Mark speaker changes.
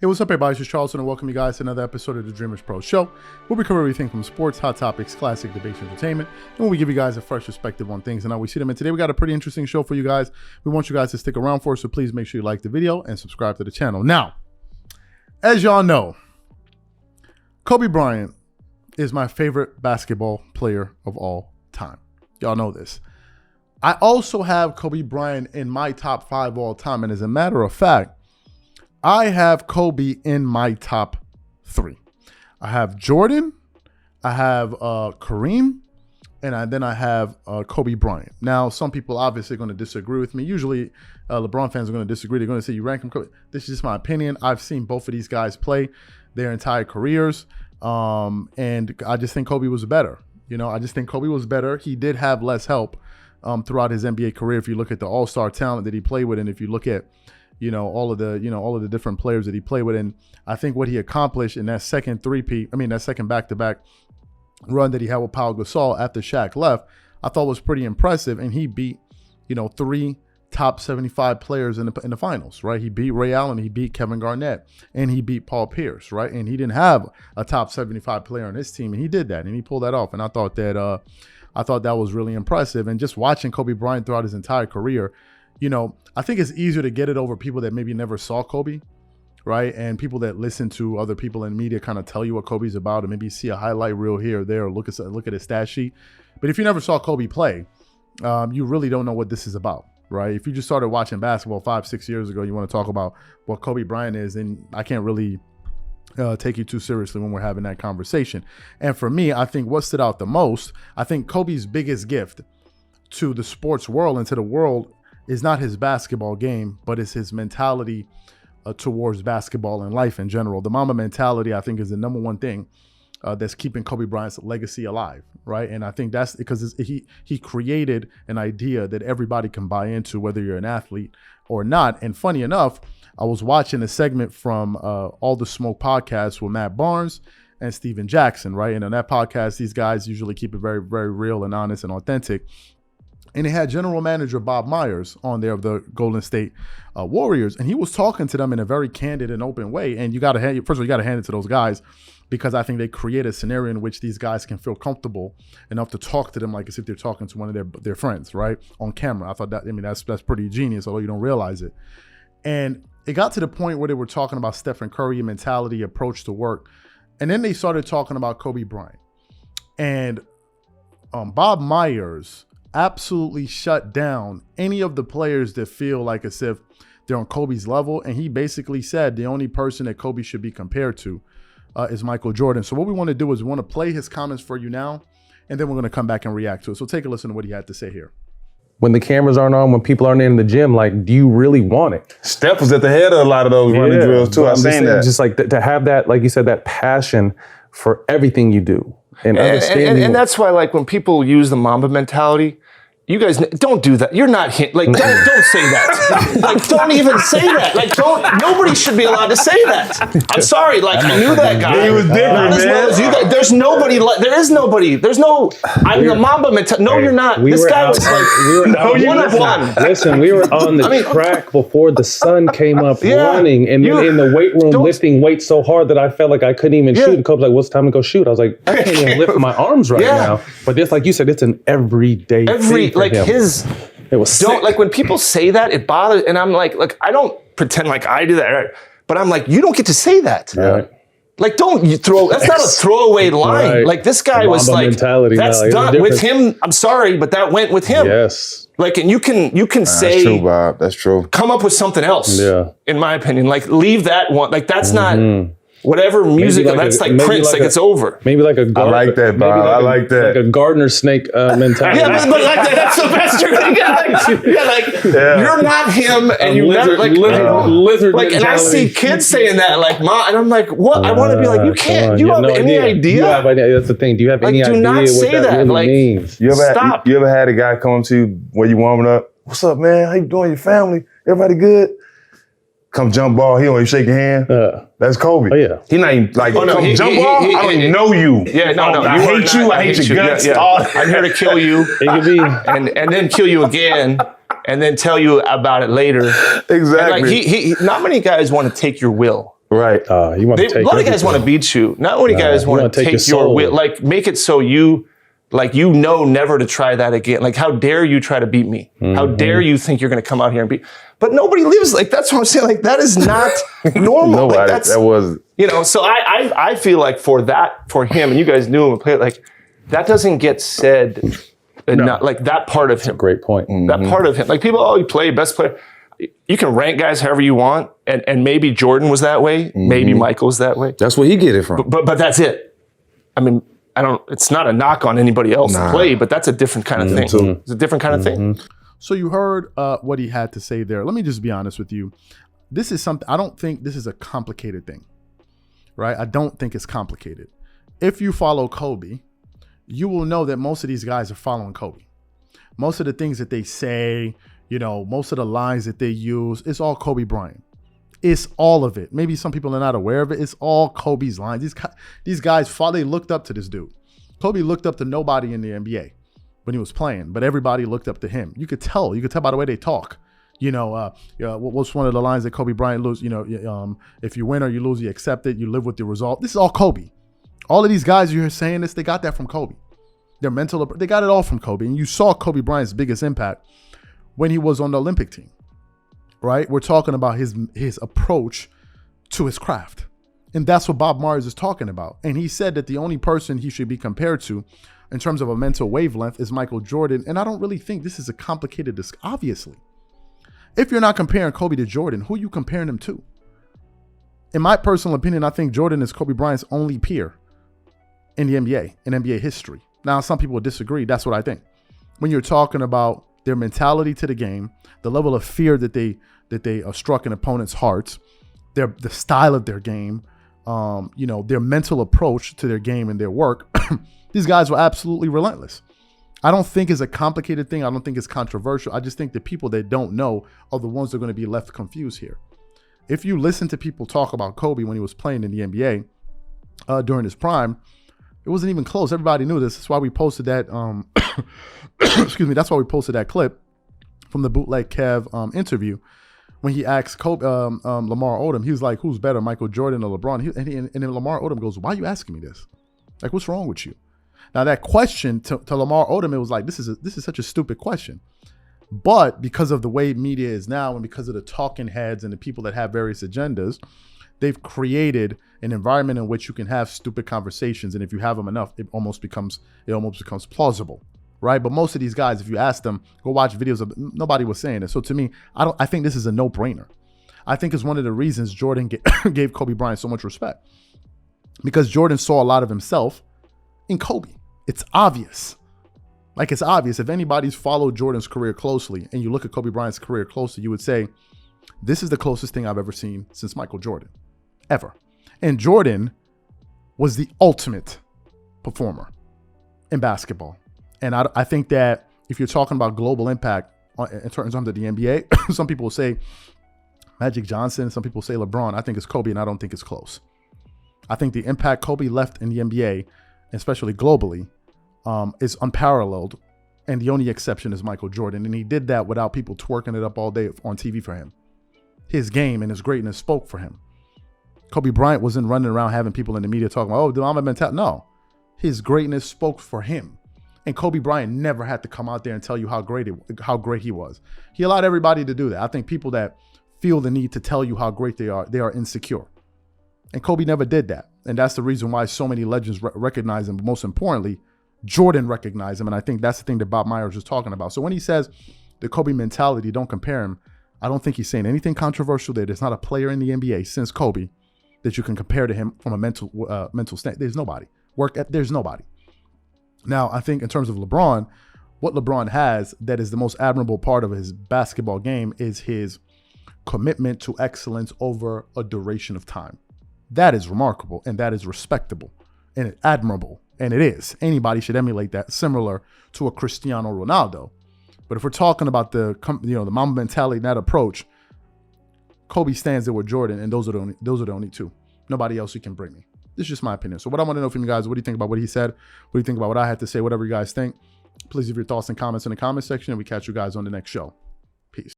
Speaker 1: Hey, what's up everybody, it's Charleston and welcome you guys to another episode of the Dreamerspro Show, where we cover everything from sports, hot topics, classic debates, entertainment, and where we give you guys a fresh perspective on things and how we see them. And today we got a pretty interesting show for you guys. We want you guys to stick around for us, so please make sure you like the video and subscribe to the channel. Now, as y'all know, Kobe Bryant is my favorite basketball player of all time. Y'all know this. I also have Kobe Bryant in my top 5 all time, and as a matter of fact, I have Kobe in my top 3. I have Jordan, I have Kareem, and then I have Kobe Bryant. Now, some people obviously are going to disagree with me. Usually, LeBron fans are going to disagree. They're going to say, you rank him Kobe. This is just my opinion. I've seen both of these guys play their entire careers, and I just think Kobe was better. I just think Kobe was better. He did have less help throughout his NBA career. If you look at the all-star talent that he played with, and if you look at all of the different players that he played with. And I think what he accomplished in that second back-to-back run that he had with Pau Gasol after Shaq left, I thought was pretty impressive. And he beat, 3 top 75 players in the finals, right? He beat Ray Allen, he beat Kevin Garnett, and he beat Paul Pierce, right? And he didn't have a top 75 player on his team, and he did that, and he pulled that off. And I thought that was really impressive. And just watching Kobe Bryant throughout his entire career, I think it's easier to get it over people that maybe never saw Kobe, right? And people that listen to other people in media kind of tell you what Kobe's about, and maybe see a highlight reel here or there, or look at his stat sheet. But if you never saw Kobe play, you really don't know what this is about, right? If you just started watching basketball 5-6 years ago, you want to talk about what Kobe Bryant is, then I can't really take you too seriously when we're having that conversation. And for me, I think what stood out the most, I think Kobe's biggest gift to the sports world and to the world is not his basketball game, but it's his mentality towards basketball and life in general. The Mamba mentality, I think, is the number one thing that's keeping Kobe Bryant's legacy alive, right? And I think that's because he created an idea that everybody can buy into, whether you're an athlete or not. And funny enough, I was watching a segment from All the Smoke podcast with Matt Barnes and Steven Jackson, right? And on that podcast, these guys usually keep it very, very real and honest and authentic. And they had general manager Bob Myers on there of the Golden State Warriors. And he was talking to them in a very candid and open way. And you got to hand it to those guys, because I think they create a scenario in which these guys can feel comfortable enough to talk to them like as if they're talking to one of their friends, right? On camera. I thought that's pretty genius, although you don't realize it. And it got to the point where they were talking about Stephen Curry mentality, approach to work. And then they started talking about Kobe Bryant. And Bob Myers absolutely shut down any of the players that feel like as if they're on Kobe's level. And he basically said the only person that Kobe should be compared to is Michael Jordan. So what we want to do is we want to play his comments for you now, and then we're going to come back and react to it. So take a listen to what he had to say here.
Speaker 2: When the cameras aren't on, when people aren't in the gym, like, do you really want it?
Speaker 3: Steph was at the head of a lot of those running drills too. I've seen that.
Speaker 2: Just like to have that, like you said, that passion for everything you do. And understanding.
Speaker 4: And that's why, like, when people use the Mamba mentality, you guys don't do that. You're not him. Like, don't say that. Like, don't even say that. Like, nobody should be allowed to say that. I'm sorry. Like, I knew that guy.
Speaker 3: He was different,
Speaker 4: not as well as you guys. There's nobody. There is nobody. There's no. I'm the Mamba mentality. No, you're not. This guy was like one of one.
Speaker 2: Listen, we were on the track before the sun came up running, and then in the weight room lifting weights so hard that I felt like I couldn't even shoot. And Kobe's like, "What's time to go shoot?" I was like, "I can't even lift my arms right now." But it's like you said, it's an everyday thing.
Speaker 4: Like
Speaker 2: him.
Speaker 4: It was sick. Like when people say that, it bothers, and I'm like, I don't pretend like I do that, right? But I'm like, you don't get to say that.
Speaker 2: Right.
Speaker 4: Like, don't you that's not a throwaway line. Right. Like this guy was like, that's done with him. I'm sorry, but that went with him.
Speaker 2: Yes.
Speaker 4: Like, and you can say,
Speaker 3: that's true, Bob. That's true.
Speaker 4: Come up with something else.
Speaker 2: Yeah.
Speaker 4: In my opinion, like leave that one. Like that's not. Whatever music, that's like Prince, like it's over.
Speaker 2: Maybe like a
Speaker 3: I like that, Bob. I like that.
Speaker 2: Like a gardener snake mentality.
Speaker 4: Yeah, but like that's the best you're gonna get. You're not him, and you're not like
Speaker 2: lizard.
Speaker 4: Like, and I see kids saying that, like, "Mom," and I'm like, "What?" I want to be like, "You can't. You have any idea?"
Speaker 2: You have idea. That's the thing. Do you have any idea?
Speaker 4: Do not say
Speaker 2: what that really means?
Speaker 3: Stop. You ever had a guy come to you when you warming up? What's up, man? How you doing? Your family? Everybody good? Come jump ball, he don't even shake your hand. That's Kobe.
Speaker 2: Oh, yeah.
Speaker 3: He not even like, jump ball, I don't even know you.
Speaker 4: Yeah, no.
Speaker 3: I hate you, I hate your guts.
Speaker 4: Yeah. I'm here to kill you. And then kill you again, and then tell you about it later.
Speaker 3: Exactly.
Speaker 4: And like, not many guys want to take your will.
Speaker 3: Right.
Speaker 2: You want to take
Speaker 4: a lot of guys want to beat you. Not many guys want to take your will. Like, make it so never to try that again. Like, how dare you try to beat me? How dare you think you're going to come out here and beat? But nobody lives like that's what I'm saying. Like, that is not normal.
Speaker 3: Nobody.
Speaker 4: Like,
Speaker 3: that was.
Speaker 4: So I feel like for him, and you guys knew him and played, like, that doesn't get said. Not like that part of him.
Speaker 2: That's a great point.
Speaker 4: That part of him. Like, people, you play best player. You can rank guys however you want, and maybe Jordan was that way, maybe Michael was that way.
Speaker 3: That's where he get it from.
Speaker 4: But that's it. I mean, it's not a knock on anybody else to play, but that's a different kind of thing. It's a different kind of thing.
Speaker 1: So you heard what he had to say there. Let me just be honest with you. This is something, I don't think this is a complicated thing, right? I don't think it's complicated. If you follow Kobe, you will know that most of these guys are following Kobe. Most of the things that they say, most of the lines that they use, it's all Kobe Bryant. It's all of it. Maybe some people are not aware of it. It's all Kobe's lines. These guys, they looked up to this dude. Kobe looked up to nobody in the NBA when he was playing, but everybody looked up to him. You could tell by the way they talk. What's one of the lines that Kobe Bryant lose? If you win or you lose, you accept it. You live with the result. This is all Kobe. All of these guys you're saying this, they got that from Kobe. Their mental, they got it all from Kobe. And you saw Kobe Bryant's biggest impact when he was on the Olympic team, right? We're talking about his approach to his craft. And that's what Bob Myers is talking about. And he said that the only person he should be compared to in terms of a mental wavelength is Michael Jordan. And I don't really think this is a complicated discussion. Obviously, if you're not comparing Kobe to Jordan, who are you comparing him to? In my personal opinion, I think Jordan is Kobe Bryant's only peer in the NBA, in NBA history. Now, some people disagree. That's what I think. When you're talking about their mentality to the game, the level of fear that they struck in opponents' hearts, the style of their game, their mental approach to their game and their work, these guys were absolutely relentless. I don't think it's a complicated thing. I don't think it's controversial. I just think the people that don't know are the ones that are going to be left confused here. If you listen to people talk about Kobe when he was playing in the NBA during his prime, it wasn't even close. Everybody knew this. That's why we posted that. Excuse me. That's why we posted that clip from the Bootleg Kev interview when he asked Lamar Odom. He was like, "Who's better, Michael Jordan or LeBron?" And then Lamar Odom goes, "Why are you asking me this? Like, what's wrong with you?" Now that question to Lamar Odom, it was like, this is such a stupid question. But because of the way media is now, and because of the talking heads and the people that have various agendas, they've created an environment in which you can have stupid conversations. And if you have them enough, it almost becomes plausible, right? But most of these guys, if you ask them, go watch videos of, nobody was saying it. So to me, I think this is a no-brainer. I think it's one of the reasons Jordan gave Kobe Bryant so much respect, because Jordan saw a lot of himself in Kobe. It's obvious. Like, it's obvious. If anybody's followed Jordan's career closely and you look at Kobe Bryant's career closely, you would say, this is the closest thing I've ever seen since Michael Jordan, ever. And Jordan was the ultimate performer in basketball. And I think that if you're talking about global impact in terms of the NBA, some people will say Magic Johnson, some people say LeBron. I think it's Kobe, and I don't think it's close. I think the impact Kobe left in the NBA, especially globally, is unparalleled, and the only exception is Michael Jordan. And he did that without people twerking it up all day on TV for him. His game and his greatness spoke for him. Kobe Bryant wasn't running around having people in the media talking about, oh, I'm a mental. No, his greatness spoke for him. And Kobe Bryant never had to come out there and tell you how great he was. He allowed everybody to do that. I think people that feel the need to tell you how great they are insecure. And Kobe never did that. And that's the reason why so many legends recognize him. But most importantly, Jordan recognized him. And I think that's the thing that Bob Myers was talking about. So when he says the Kobe mentality, don't compare him, I don't think he's saying anything controversial there. There's not a player in the NBA since Kobe that you can compare to him from a mental state. There's nobody. There's nobody. Now, I think in terms of LeBron, what LeBron has that is the most admirable part of his basketball game is his commitment to excellence over a duration of time. That is remarkable, and that is respectable and admirable, and it is. Anybody should emulate that, similar to a Cristiano Ronaldo. But if we're talking about the Mamba mentality and that approach, Kobe stands there with Jordan, and those are the only two. Nobody else you can bring me. This is just my opinion. So what I want to know from you guys, what do you think about what he said? What do you think about what I had to say? Whatever you guys think, please leave your thoughts and comments in the comment section, and we catch you guys on the next show.